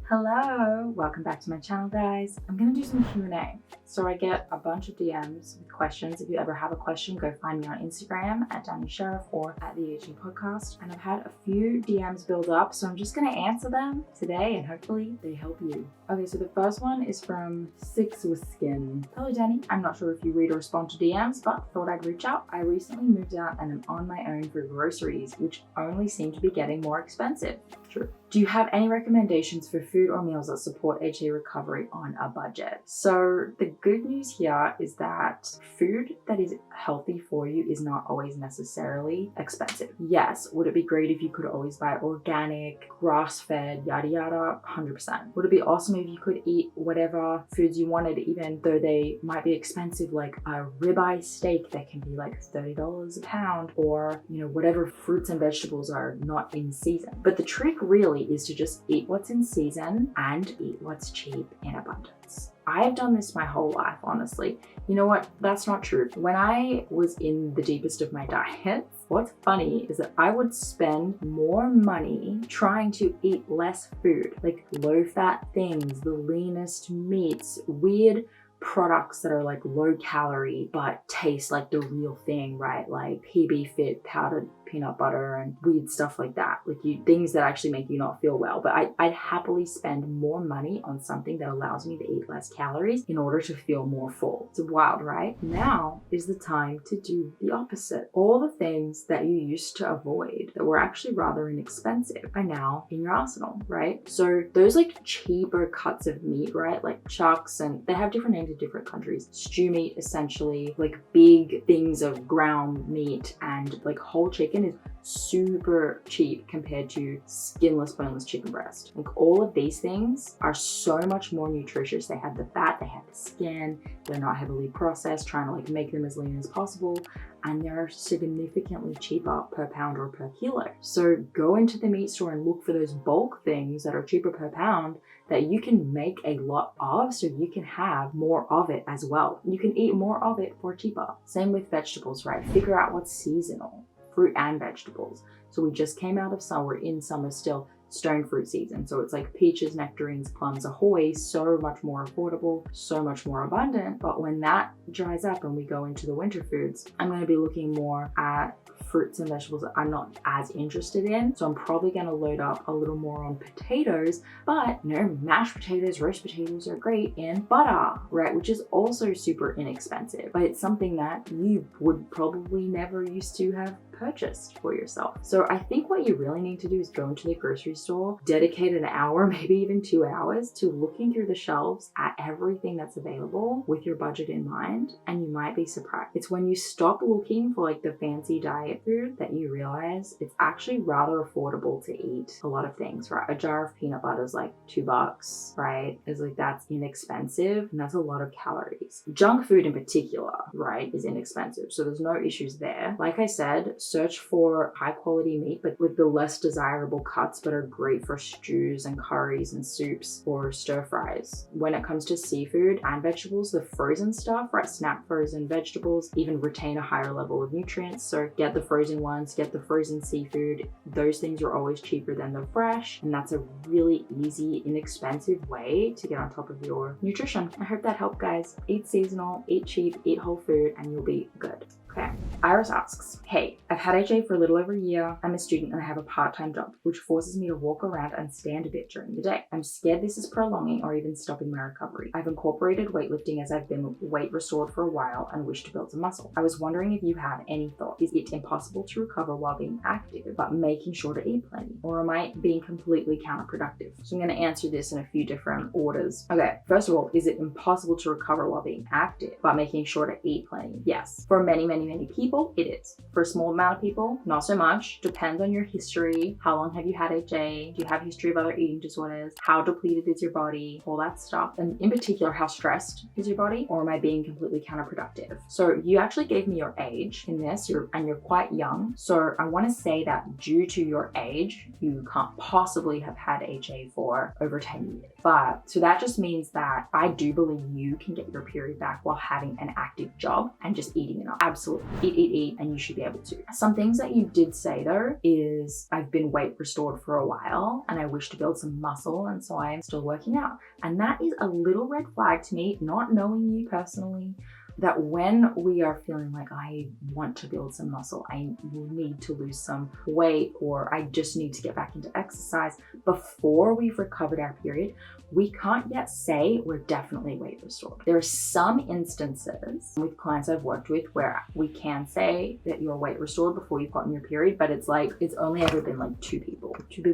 Hello, welcome back to my channel, guys. I'm gonna do some Q&A. So I get a bunch of DMs with questions. If you ever have a question, go find me on Instagram at Danny Sheriff or at the Aging Podcast. And I've had a few DMs build up, so I'm just gonna answer them today and hopefully they help you. Okay, so the first one is from Six with Skin. Hello, Danny. I'm not sure if you read or respond to DMs, but thought I'd reach out. I recently moved out and am on my own for groceries, which only seem to be getting more expensive. True. Do you have any recommendations for food or meals that support HA recovery on a budget? So the good news here is that food that is healthy for you is not always necessarily expensive. Yes, would it be great if you could always buy organic, grass-fed, yada yada? 100%. Would it be awesome if you could eat whatever foods you wanted, even though they might be expensive, like a ribeye steak that can be like $30 a pound, or whatever fruits and vegetables are not in season. But the trick really is to just eat what's in season and eat what's cheap in abundance. I've done this my whole life, honestly. You know what? That's not true. When I was in the deepest of my diets, what's funny is that I would spend more money trying to eat less food, like low-fat things, the leanest meats, weird products that are like low calorie but taste like the real thing, right? Like PB Fit powdered peanut butter and weird stuff like that, like things that actually make you not feel well. But I'd happily spend more money on something that allows me to eat less calories in order to feel more full. It's wild, right? Now is the time to do the opposite. All the things that you used to avoid that were actually rather inexpensive are now in your arsenal, right? So those like cheaper cuts of meat, right? Like chucks, and they have different names in different countries. Stew meat, essentially, like big things of ground meat, and like whole chicken is super cheap compared to skinless, boneless chicken breast. Like all of these things are so much more nutritious. They have the fat, they have the skin, they're not heavily processed, trying to like make them as lean as possible, and they're significantly cheaper per pound or per kilo. So go into the meat store and look for those bulk things that are cheaper per pound that you can make a lot of, so you can have more of it as well. You can eat more of it for cheaper. Same with vegetables, right? Figure out what's seasonal. Fruit and vegetables. So we just came out of summer, we're in summer still, stone fruit season. So it's like peaches, nectarines, plums, ahoy, so much more affordable, so much more abundant. But when that dries up and we go into the winter foods, I'm going to be looking more at fruits and vegetables that I'm not as interested in. So I'm probably going to load up a little more on potatoes, but mashed potatoes, roast potatoes are great, and butter, right? Which is also super inexpensive, but it's something that you would probably never used to have purchased for yourself. So I think what you really need to do is go into the grocery store, dedicate an hour, maybe even 2 hours, to looking through the shelves at everything that's available with your budget in mind, and you might be surprised. It's when you stop looking for like the fancy diet food that you realize it's actually rather affordable to eat a lot of things, right? A jar of peanut butter is like $2, right? It's like, that's inexpensive, and that's a lot of calories. Junk food in particular, right, is inexpensive, so there's no issues there. Like I said, search for high quality meat, but with the less desirable cuts, but are great for stews and curries and soups or stir fries. When it comes to seafood and vegetables, the frozen stuff, right, snap frozen vegetables even retain a higher level of nutrients. So get the frozen ones, get the frozen seafood. Those things are always cheaper than the fresh, and that's a really easy, inexpensive way to get on top of your nutrition. I hope that helped, guys. Eat seasonal, eat cheap, eat whole food, and you'll be good. Okay. Iris asks, hey, I've had HA for a little over a year. I'm a student and I have a part-time job, which forces me to walk around and stand a bit during the day. I'm scared this is prolonging or even stopping my recovery. I've incorporated weightlifting as I've been weight restored for a while and wish to build some muscle. I was wondering if you have any thoughts. Is it impossible to recover while being active, but making sure to eat plenty? Or am I being completely counterproductive? So I'm going to answer this in a few different orders. Okay, first of all, is it impossible to recover while being active, but making sure to eat plenty? Yes. For many people, it is. For a small amount of people, not so much. Depends on your history. How long have you had HA? Do you have a history of other eating disorders? How depleted is your body? All that stuff. And in particular, how stressed is your body? Or am I being completely counterproductive? So you actually gave me your age in this, and you're quite young. So I want to say that due to your age, you can't possibly have had HA for over 10 years. But so that just means that I do believe you can get your period back while having an active job and just eating enough. Absolutely. muscle, eat, and you should be able to. Some things that you did say though is, I've been weight restored for a while and I wish to build some muscle, and so I am still working out. And that is a little red flag to me, not knowing you personally, that when we are feeling like I want to build some muscle, I need to lose some weight, or I just need to get back into exercise before we've recovered our period, we can't yet say we're definitely weight restored. There are some instances with clients I've worked with where we can say that you're weight restored before you've gotten your period, but it's like, it's only ever been like two people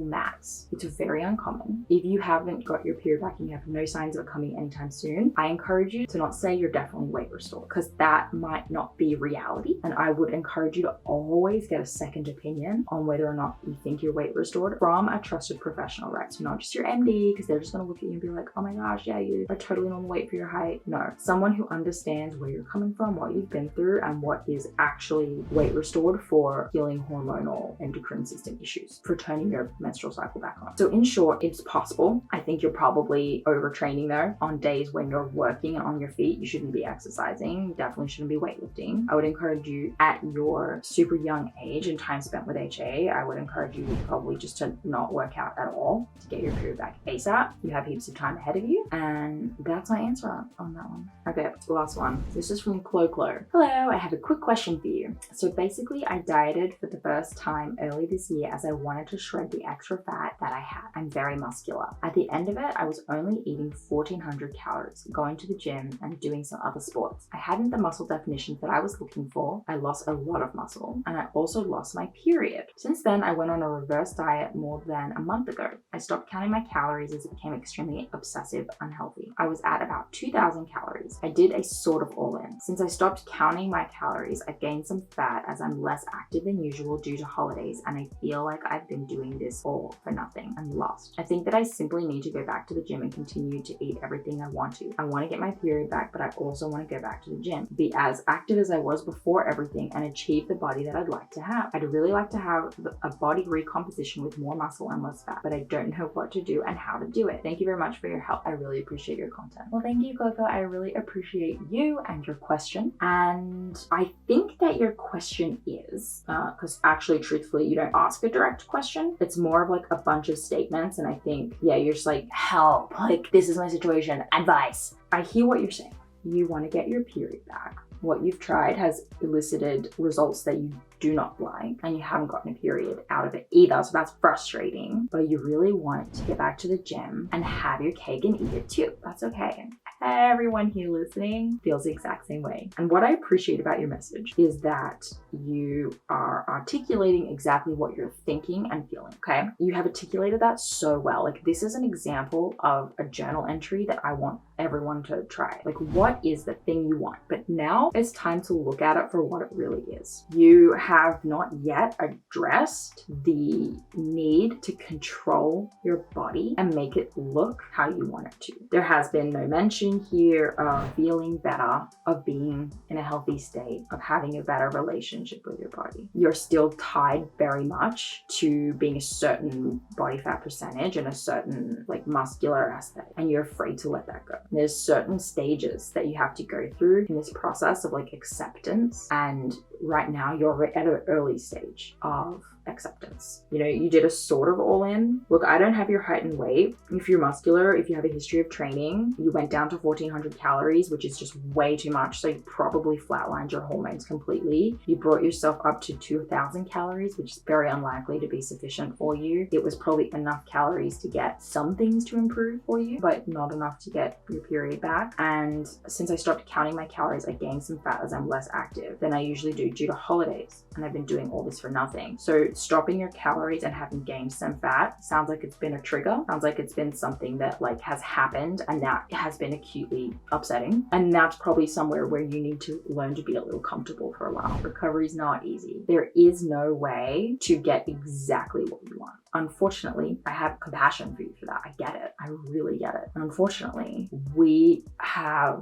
max. It's very uncommon. If you haven't got your period back and you have no signs of it coming anytime soon, I encourage you to not say you're definitely weight restored, because that might not be reality. And I would encourage you to always get a second opinion on whether or not you think you're weight restored from a trusted professional, right? So not just your MD, because they're just gonna look at you and be like, oh my gosh, yeah, you are totally normal weight for your height. No, someone who understands where you're coming from, what you've been through, and what is actually weight restored for healing hormonal endocrine system issues, for turning your menstrual cycle back on. So in short, it's possible. I think you're probably overtraining though. On days when you're working on your feet, you shouldn't be exercising. You definitely shouldn't be weightlifting. I would encourage you at your super young age and time spent with HA, I would encourage you probably just to not work out at all to get your period back ASAP. You have heaps of time ahead of you, and that's my answer on that one. Okay, last one. This is from Clo. Hello, I have a quick question for you. So basically, I dieted for the first time early this year as I wanted to shred the extra fat that I had. I'm very muscular. At the end of it, I was only eating 1,400 calories, going to the gym and doing some other sports. I hadn't the muscle definition that I was looking for. I lost a lot of muscle, and I also lost my period. Since then, I went on a reverse diet more than a month ago. I stopped counting my calories as it became extremely obsessive, unhealthy. I was at about 2,000 calories. I did a sort of all-in. Since I stopped counting my calories, I've gained some fat as I'm less active than usual due to holidays, and I feel like I've been doing this all for nothing. I'm lost. I think that I simply need to go back to the gym and continue to eat everything I want to. I want to get my period back, but I also want to go back to the gym, be as active as I was before everything, and achieve the body that I'd like to have. I'd really like to have a body recomposition with more muscle and less fat, but I don't know what to do and how to do it. Thank you very much for your help. I really appreciate your content. Well, thank you, Coco. I really appreciate you and your question. And I think that your question is, because actually, truthfully, you don't ask a direct question. It's more of like a bunch of statements. And I think, yeah, you're just like, help, like, this is my situation, advice. I hear what you're saying. You want to get your period back. What you've tried has elicited results that you do not like, and you haven't gotten a period out of it either, so that's frustrating. But you really want to get back to the gym and have your cake and eat it too. That's okay. Everyone here listening feels the exact same way. And what I appreciate about your message is that you are articulating exactly what you're thinking and feeling, okay? You have articulated that so well. Like, this is an example of a journal entry that I want everyone to try. Like, what is the thing you want? But now it's time to look at it for what it really is. You have not yet addressed the need to control your body and make it look how you want it to. There has been no mention here of feeling better, of being in a healthy state, of having a better relationship with your body. You're still tied very much to being a certain body fat percentage and a certain like muscular aspect, and you're afraid to let that go. There's certain stages that you have to go through in this process of like acceptance, and right now you're at an early stage of acceptance. You know, you did a sort of all in. Look, I don't have your height and weight. If you're muscular, if you have a history of training, you went down to 1,400 calories, which is just way too much. So you probably flatlined your hormones completely. You brought yourself up to 2,000 calories, which is very unlikely to be sufficient for you. It was probably enough calories to get some things to improve for you, but not enough to get your period back. And since I stopped counting my calories, I gained some fat as I'm less active than I usually do due to holidays. And I've been doing all this for nothing. So stopping your calories and having gained some fat sounds like it's been a trigger. Sounds like it's been something that like has happened and that has been acutely upsetting. And that's probably somewhere where you need to learn to be a little comfortable for a while. Recovery is not easy. There is no way to get exactly what you want. Unfortunately, I have compassion for you for that. I get it. I really get it. And unfortunately, we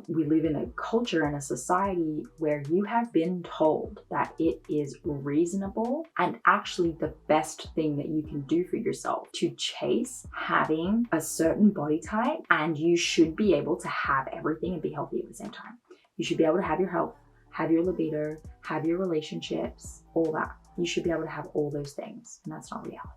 live in a culture and a society where you have been told that it is reasonable and actually the best thing that you can do for yourself to chase having a certain body type, and you should be able to have everything and be healthy at the same time. You should be able to have your health have your libido, have your relationships, all that. You should be able to have all those things, and that's not reality.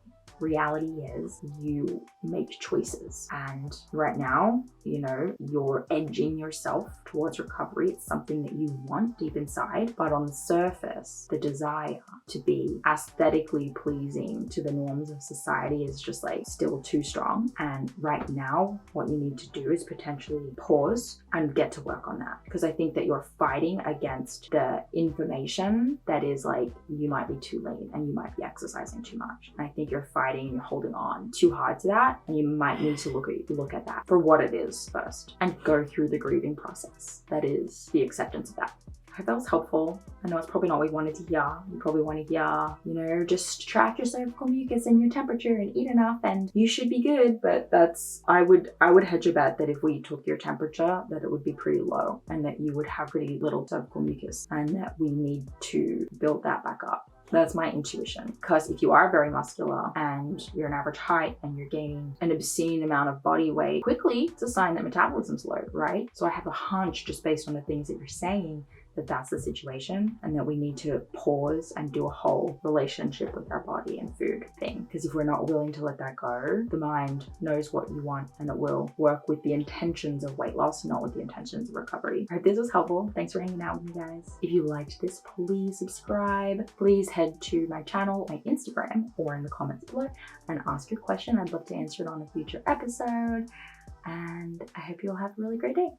Reality is you make choices, and right now, you know, you're edging yourself towards recovery. It's something that you want deep inside, but on the surface, the desire to be aesthetically pleasing to the norms of society is just like still too strong. And right now, what you need to do is potentially pause and get to work on that, because I think that you're fighting against the information that is like, you might be too lean and you might be exercising too much. And I think you're fighting and you're holding on too hard to that, and you might need to look at that for what it is first and go through the grieving process. That is the acceptance of that. I hope that was helpful. I know it's probably not what you wanted to hear. You probably want to hear, you know, just track your cervical mucus and your temperature and eat enough and you should be good. But that's, I would hedge a bet that if we took your temperature, that it would be pretty low and that you would have pretty little cervical mucus, and that we need to build that back up. That's my intuition, because if you are very muscular and you're an average height and you're gaining an obscene amount of body weight quickly, it's a sign that metabolism's low, right? So I have a hunch, just based on the things that you're saying, that that's the situation, and that we need to pause and do a whole relationship with our body and food thing. Because if we're not willing to let that go, the mind knows what you want and it will work with the intentions of weight loss, not with the intentions of recovery. I hope this was helpful. Thanks for hanging out with me, guys. If you liked this, please subscribe. Please head to my channel, my Instagram, or in the comments below and ask your question. I'd love to answer it on a future episode. And I hope you'll have a really great day.